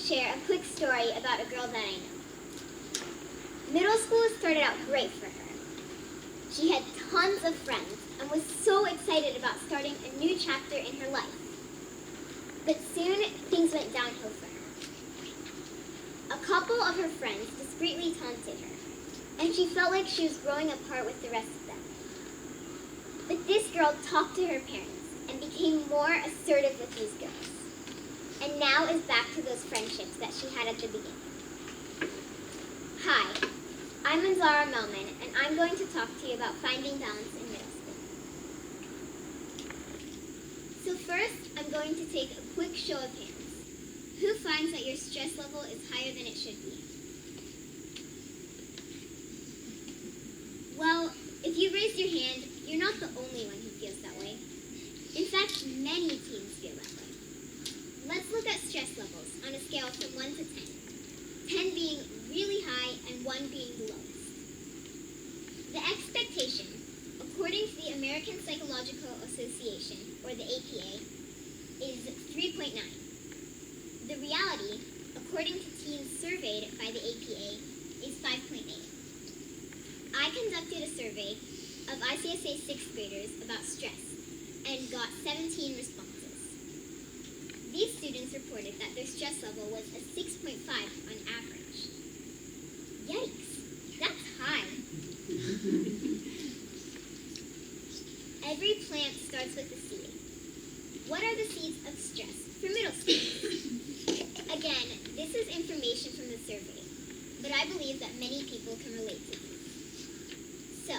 share a quick story about a girl that I know. Middle school started out great for her. She had tons of friends and was so excited about starting a new chapter in her life. But soon, things went downhill for her. A couple of her friends discreetly taunted her, and she felt like she was growing apart with the rest of them. But this girl talked to her parents and became more assertive with these girls, and now is back to those friendships that she had at the beginning. Hi, I'm Manzara Melman, and I'm going to talk to you about finding balance in middle school. So first, I'm going to take a quick show of hands. Who finds that your stress level is higher than it should be? Well, if you raised your hand, you're not the only one who feels that way. In fact, many teens feel that way. Let's look at stress levels on a scale from 1 to 10. 10 being really high and 1 being the lowest. The expectation, according to the American Psychological Association, or the APA, is 3.9. The reality, according to teens surveyed by the APA, is 5.8. I conducted a survey of ICSA 6th graders about stress and got 17 responses. These students reported that their stress level was a 6.5 on average. Yikes, that's high. Every plant starts with a seed. What are the seeds of stress for middle schoolers? Again, this is information from the survey, but I believe that many people can relate to these. So,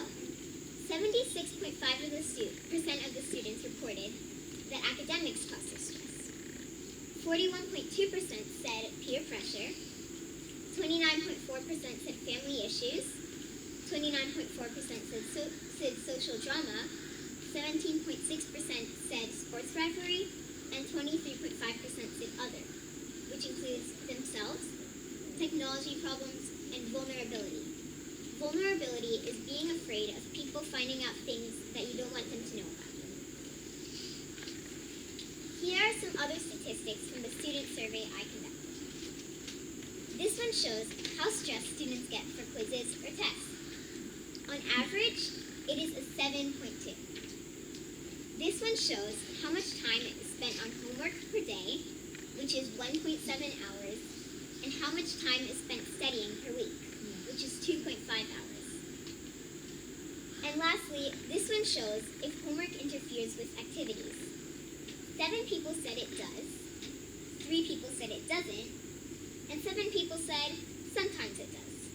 76.5% of the students reported that academics cause their stress. 41.2% said peer pressure. 29.4% said family issues. 29.4% said social drama. 17.6% said sports rivalry. And 23.5% said other, which includes themselves, technology problems, and vulnerability. Vulnerability is being afraid of people finding out things that you don't want them to know about you. Here are some other statistics from the student survey I conducted. This one shows how stressed students get for quizzes or tests. On average, it is a 7.2. This one shows how much time is spent on homework per day, which is 1.7 hours, and how much time is spent studying per week, which is 2.5 hours. And lastly, this one shows if homework interferes with activities. 7 people said it does, 3 people said it doesn't, and 7 people said sometimes it does.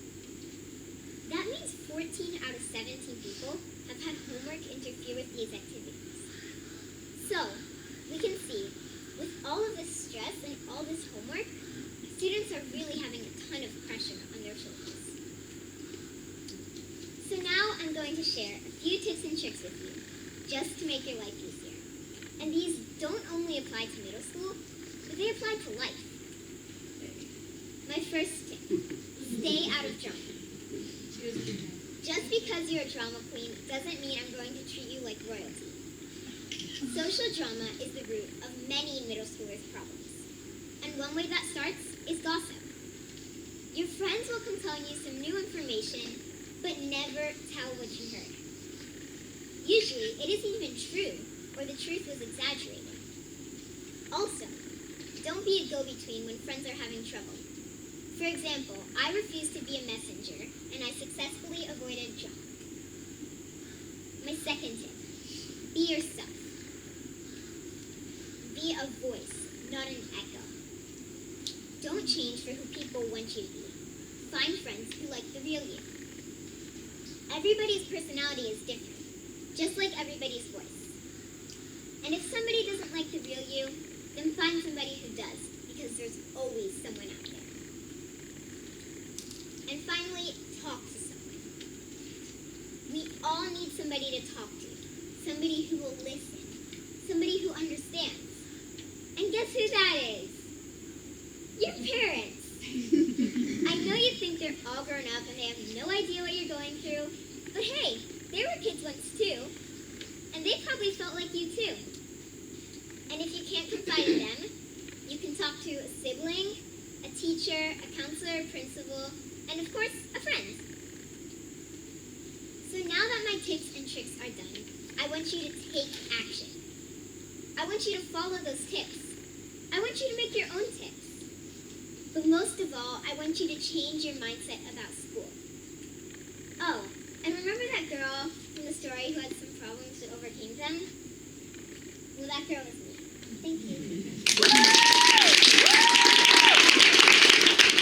That means 14 out of 17 people have had homework interfere with these activities. So, we can see, with all of this stress and all this homework, students are really having a ton of pressure on their shoulders. So now I'm going to share a few tips and tricks with you, just to make your life easier. And these don't only apply to middle school, but they apply to life. My first tip, stay out of drama. Just because you're a drama queen doesn't mean I'm going to treat you like royalty. Social drama is the root of many middle schoolers' problems. And one way that starts is gossip. Your friends will come telling you some new information, but never tell what you heard. Usually, it isn't even true, or the truth was exaggerated. Also, don't be a go-between when friends are having trouble. For example, I refused to be a messenger, and I successfully avoided drama. My second tip, be yourself. Be a voice, not an echo. Don't change for who people want you to be. Find friends who like the real you. Everybody's personality is different, just like everybody's voice. And if somebody doesn't like the real you, then find somebody who does, because there's always someone out there. And finally, talk to someone. We all need somebody to talk to, somebody who will listen, somebody who understands. And guess who that is? Your parents. I know you think they're all grown up and they have no idea what you're going through, but hey, they were kids once too, and they probably felt like you too. And if you can't confide in them, you can talk to a sibling, a teacher, a counselor, principal, and of course, a friend. So now that my tips and tricks are done, I want you to take action. I want you to follow those tips. I want you to make your own tips. But most of all, I want you to change your mindset about school. Oh, and remember that girl from the story who had some problems but overcame them? Well, that girl was me. Thank you.